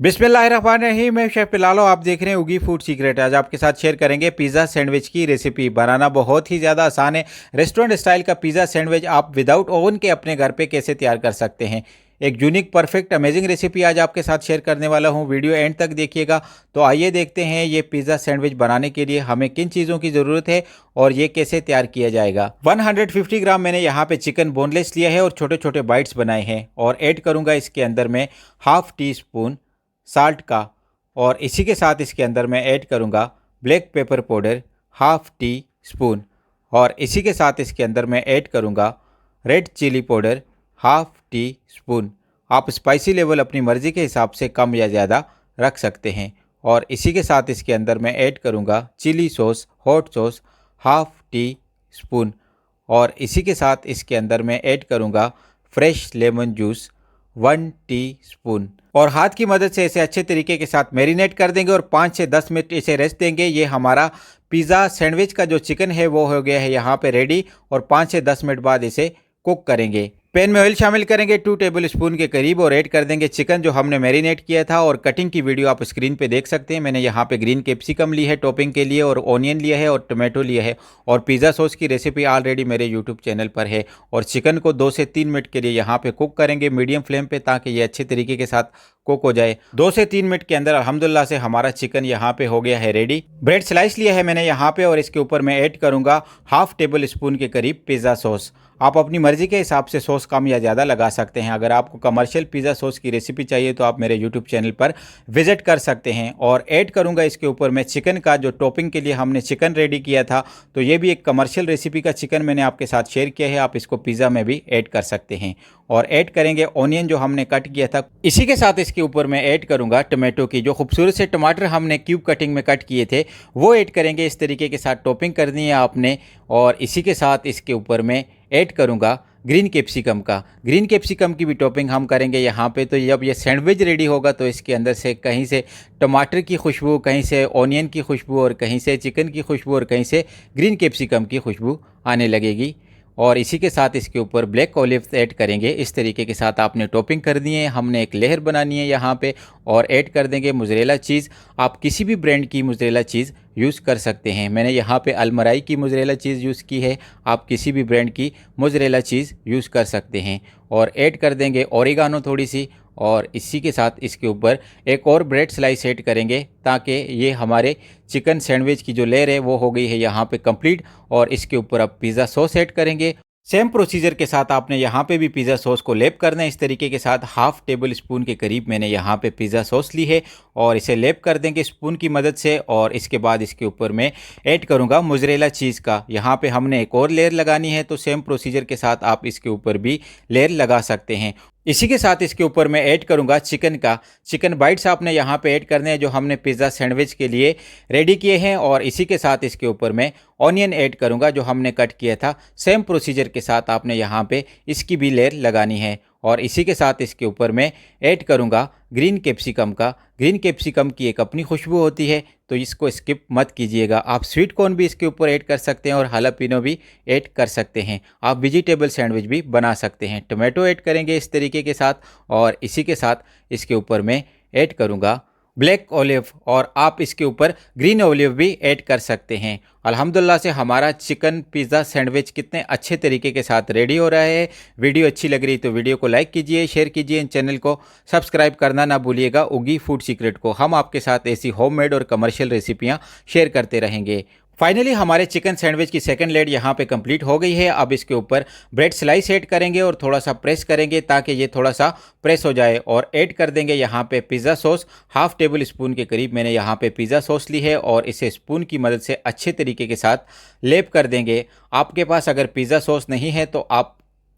बिस्मिल्लाहिर्रहमानिर्रहीम। मैं शेफ पिलालो, आप देख रहे हैं उगी फूड सीक्रेट। आज आपके साथ शेयर करेंगे पिज़्ज़ा सैंडविच की रेसिपी। बनाना बहुत ही ज़्यादा आसान है। रेस्टोरेंट स्टाइल का पिज़्ज़ा सैंडविच आप विदाउट ओवन के अपने घर पे कैसे तैयार कर सकते हैं। एक यूनिक, परफेक्ट, अमेजिंग रेसिपी आज आपके साथ शेयर करने वाला हूं। वीडियो एंड तक देखिएगा। तो आइए देखते हैं ये पिज़्ज़ा सैंडविच बनाने के लिए हमें किन चीज़ों की ज़रूरत है और ये कैसे तैयार किया जाएगा। 150 ग्राम मैंने यहाँ पे चिकन बोनलेस लिया है और छोटे छोटे बाइट्स बनाए हैं और ऐड करूँगा इसके अंदर में हाफ टी स्पून साल्ट का। और इसी के साथ इसके अंदर मैं ऐड करूँगा black pepper powder half teaspoon. और इसी के साथ इसके अंदर मैं ऐड करूँगा red chili powder half teaspoon. आप स्पाइसी लेवल अपनी मर्ज़ी के हिसाब से कम या ज़्यादा रख सकते हैं। और इसी के साथ इसके अंदर मैं ऐड करूँगा chili sauce hot sauce half teaspoon. और इसी के साथ इसके अंदर मैं ऐड करूँगा फ्रेश लेमन जूस 1 टीस्पून। और हाथ की मदद से इसे अच्छे तरीके के साथ मैरिनेट कर देंगे और 5 से 10 मिनट इसे रेस्ट देंगे। ये हमारा पिज़्ज़ा सैंडविच का जो चिकन है वो हो गया है यहाँ पे रेडी। और 5 से 10 मिनट बाद इसे कुक करेंगे। पैन में ऑयल शामिल करेंगे 2 टेबल स्पून के करीब और ऐड कर देंगे चिकन जो हमने मैरिनेट किया था। और कटिंग की वीडियो आप स्क्रीन पे देख सकते हैं। मैंने यहाँ पे ग्रीन कैप्सिकम ली है टॉपिंग के लिए और ऑनियन लिया है और टोमेटो लिया है। और पिज़्ज़ा सॉस की रेसिपी ऑलरेडी मेरे यूट्यूब चैनल पर है। और चिकन को 2 से 3 मिनट के लिए यहाँ पे कुक करेंगे मीडियम फ्लेम पे, ताकि ये अच्छे तरीके के साथ कुक हो जाए। 2 से 3 मिनट के अंदर अल्हम्दुलिल्लाह से हमारा चिकन यहाँ पे हो गया है रेडी। ब्रेड स्लाइस लिया है मैंने यहाँ पे और इसके ऊपर मैं ऐड करूँगा हाफ टेबल स्पून के करीब पिज़्ज़ा सॉस। आप अपनी मर्जी के हिसाब से सॉस कम या ज़्यादा लगा सकते हैं। अगर आपको कमर्शियल पिज़्ज़ा सॉस की रेसिपी चाहिए तो आप मेरे यूट्यूब चैनल पर विजिट कर सकते हैं। और ऐड करूंगा इसके ऊपर मैं चिकन का जो टॉपिंग के लिए हमने चिकन रेडी किया था। तो ये भी एक कमर्शियल रेसिपी का चिकन मैंने आपके साथ शेयर किया है। आप इसको पिज़्ज़ा में भी ऐड कर सकते हैं। और ऐड करेंगे ऑनियन जो हमने कट किया था। इसी के साथ इसके ऊपर मैं ऐड करूंगा टोमेटो की जो खूबसूरत से टमाटर हमने क्यूब कटिंग में कट किए थे वो ऐड करेंगे। इस तरीके के साथ टॉपिंग करनी है आपने। और इसी के साथ इसके ऊपर मैं ऐड करूंगा ग्रीन कैप्सिकम का। ग्रीन कैप्सिकम की भी टॉपिंग हम करेंगे यहाँ पे। तो जब ये सैंडविच रेडी होगा तो इसके अंदर से कहीं से टमाटर की खुशबू, कहीं से ऑनियन की खुशबू और कहीं से चिकन की खुशबू और कहीं से ग्रीन कैप्सिकम की खुशबू आने लगेगी। और इसी के साथ इसके ऊपर ब्लैक ऑलिव ऐड करेंगे। इस तरीके के साथ आपने टॉपिंग करनी है। हमने एक लेयर बनानी है यहाँ पे। और ऐड कर देंगे मोज़रेला चीज़। आप किसी भी ब्रांड की मोज़रेला चीज़ यूज़ कर सकते हैं। मैंने यहाँ पे अलमराई की मोज़रेला चीज़ यूज़ की है। आप किसी भी ब्रांड की मोज़रेला चीज़ यूज़ कर सकते हैं। और ऐड कर देंगे ओरिगानो थोड़ी सी। और इसी के साथ इसके ऊपर एक और ब्रेड स्लाइस ऐड करेंगे, ताकि ये हमारे चिकन सैंडविच की जो लेयर है वो हो गई है यहाँ पे कंप्लीट। और इसके ऊपर अब पिज़्ज़ा सॉस ऐड करेंगे। सेम प्रोसीजर के साथ आपने यहाँ पे भी पिज़्ज़ा सॉस को लेप करना है। इस तरीके के साथ हाफ टेबल स्पून के करीब मैंने यहाँ पे पिज़्ज़ा सॉस ली है और इसे लेप कर देंगे स्पून की मदद से। और इसके बाद इसके ऊपर मैं ऐड करूँगा मोज़रेला चीज़ का। यहाँ पे हमने एक और लेयर लगानी है। तो सेम प्रोसीजर के साथ आप इसके ऊपर भी लेयर लगा सकते हैं। इसी के साथ इसके ऊपर मैं ऐड करूंगा चिकन का। चिकन बाइट्स आपने यहाँ पे ऐड करने हैं जो हमने पिज़्ज़ा सैंडविच के लिए रेडी किए हैं। और इसी के साथ इसके ऊपर मैं ऑनियन ऐड करूंगा जो हमने कट किया था। सेम प्रोसीजर के साथ आपने यहाँ पे इसकी भी लेयर लगानी है। और इसी के साथ इसके ऊपर मैं ऐड करूँगा ग्रीन कैप्सिकम का। ग्रीन कैप्सिकम की एक अपनी खुशबू होती है, तो इसको स्किप मत कीजिएगा। आप स्वीट कॉर्न भी इसके ऊपर ऐड कर सकते हैं और हालापिनो भी ऐड कर सकते हैं। आप वेजिटेबल सैंडविच भी बना सकते हैं। टोमेटो ऐड करेंगे इस तरीके के साथ। और इसी के साथ इसके ऊपर मैं ऐड करूँगा ब्लैक ऑलिव और आप इसके ऊपर ग्रीन ऑलिव भी ऐड कर सकते हैं। अल्हम्दुलिल्लाह से हमारा चिकन पिज़्ज़ा सैंडविच कितने अच्छे तरीके के साथ रेडी हो रहा है। वीडियो अच्छी लग रही तो वीडियो को लाइक कीजिए, शेयर कीजिए, चैनल को सब्सक्राइब करना ना भूलिएगा। उगी फूड सीक्रेट को हम आपके साथ ऐसी होममेड और कमर्शियल रेसिपियाँ शेयर करते रहेंगे। फाइनली हमारे चिकन सैंडविच की सेकंड लेयर यहाँ पे कंप्लीट हो गई है। अब इसके ऊपर ब्रेड स्लाइस ऐड करेंगे और थोड़ा सा प्रेस करेंगे ताकि ये थोड़ा सा प्रेस हो जाए। और ऐड कर देंगे यहाँ पे pizza sauce. Half table spoon के करीब मैंने यहाँ पे पिज़्ज़ा सॉस ली है और इसे स्पून की मदद से अच्छे तरीके के साथ लेप कर देंगे। आपके पास अगर पिज़्ज़ा सॉस नहीं है तो आप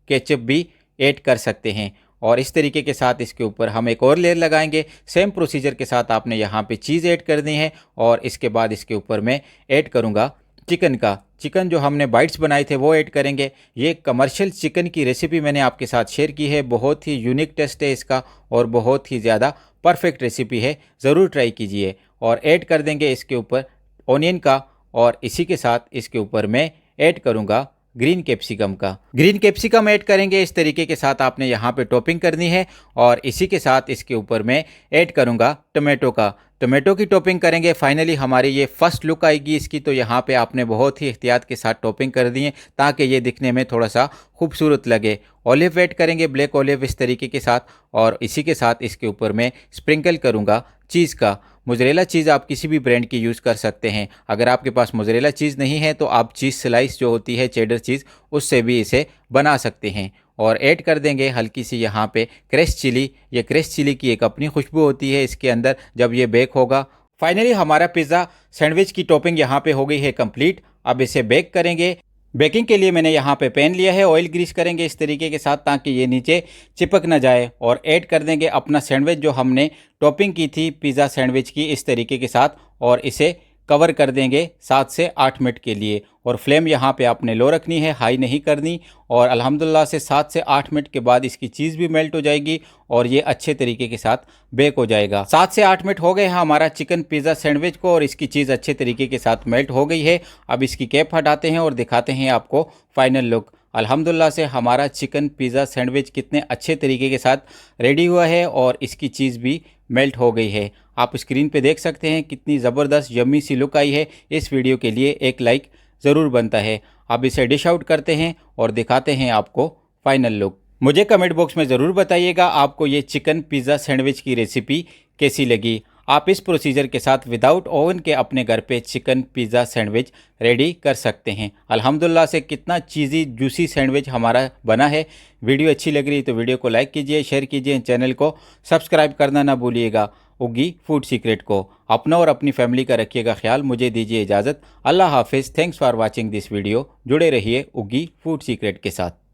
केचप भी ऐड कर सकते हैं। और इस तरीके के साथ इसके ऊपर हम एक और लेयर लगाएंगे। सेम प्रोसीजर के साथ आपने यहाँ पे चीज़ ऐड करनी है। और इसके बाद इसके ऊपर मैं ऐड करूँगा चिकन का। चिकन जो हमने बाइट्स बनाए थे वो ऐड करेंगे। ये कमर्शियल चिकन की रेसिपी मैंने आपके साथ शेयर की है। बहुत ही यूनिक टेस्ट है इसका और बहुत ही ज़्यादा परफेक्ट रेसिपी है, ज़रूर ट्राई कीजिए। और ऐड कर देंगे इसके ऊपर ऑनियन का। और इसी के साथ इसके ऊपर मैं ऐड करूँगा ग्रीन कैप्सिकम का। ग्रीन कैप्सिकम ऐड करेंगे, इस तरीके के साथ आपने यहाँ पे टॉपिंग करनी है। और इसी के साथ इसके ऊपर मैं ऐड करूँगा टोमेटो का। टोमेटो की टॉपिंग करेंगे। फाइनली हमारी ये फर्स्ट लुक आएगी इसकी, तो यहाँ पे आपने बहुत ही एहतियात के साथ टॉपिंग कर दी है ताकि ये दिखने में थोड़ा सा खूबसूरत लगे। ऑलिव ऐड करेंगे, ब्लैक ऑलिव इस तरीके के साथ। और इसी के साथ इसके ऊपर मैं स्प्रिंकल करूँगा चीज़ का। मोज़रेला चीज़ आप किसी भी ब्रांड की यूज़ कर सकते हैं। अगर आपके पास मोज़रेला चीज़ नहीं है तो आप चीज़ स्लाइस जो होती है चेडर चीज़, उससे भी इसे बना सकते हैं। और ऐड कर देंगे हल्की सी यहाँ पे क्रश चिली। ये क्रश चिली की एक अपनी खुशबू होती है इसके अंदर जब ये बेक होगा। फाइनली हमारा पिज़्ज़ा सैंडविच की टॉपिंग यहाँ पे हो गई है कंप्लीट। अब इसे बेक करेंगे। बेकिंग के लिए मैंने यहाँ पे पैन लिया है, ऑयल ग्रीस करेंगे इस तरीके के साथ ताकि ये नीचे चिपक ना जाए। और ऐड कर देंगे अपना सैंडविच जो हमने टॉपिंग की थी पिज़्ज़ा सैंडविच की, इस तरीके के साथ। और इसे कवर कर देंगे 7 से 8 मिनट के लिए। और फ्लेम यहाँ पे आपने लो रखनी है, हाई नहीं करनी। और अल्हम्दुलिल्लाह से 7 से 8 मिनट के बाद इसकी चीज़ भी मेल्ट हो जाएगी और ये अच्छे तरीके के साथ बेक हो जाएगा। 7 से 8 मिनट हो गए हैं हमारा चिकन पिज़्ज़ा सैंडविच को और इसकी चीज़ अच्छे तरीके के साथ मेल्ट हो गई है। अब इसकी कैप हटाते हैं और दिखाते हैं आपको फाइनल लुक। अल्हम्दुलिल्लाह से हमारा चिकन पिज़्ज़ा सैंडविच कितने अच्छे तरीके के साथ रेडी हुआ है और इसकी चीज़ भी मेल्ट हो गई है। आप स्क्रीन पे देख सकते हैं कितनी ज़बरदस्त यम्मी सी लुक आई है। इस वीडियो के लिए एक लाइक ज़रूर बनता है। अब इसे डिश आउट करते हैं और दिखाते हैं आपको फाइनल लुक। मुझे कमेंट बॉक्स में ज़रूर बताइएगा आपको ये चिकन पिज़्ज़ा सैंडविच की रेसिपी कैसी लगी। आप इस प्रोसीजर के साथ विदाउट ओवन के अपने घर पे चिकन पिज़्ज़ा सैंडविच रेडी कर सकते हैं। अल्हम्दुलिल्लाह से कितना चीज़ी जूसी सैंडविच हमारा बना है। वीडियो अच्छी लग रही है तो वीडियो को लाइक कीजिए, शेयर कीजिए, चैनल को सब्सक्राइब करना ना भूलिएगा। उगी फूड सीक्रेट को अपना और अपनी फैमिली का रखिएगा ख्याल। मुझे दीजिए इजाज़त। अल्लाह हाफिज़। Thanks for watching this video. जुड़े रहिए उगी फूड सीक्रेट के साथ।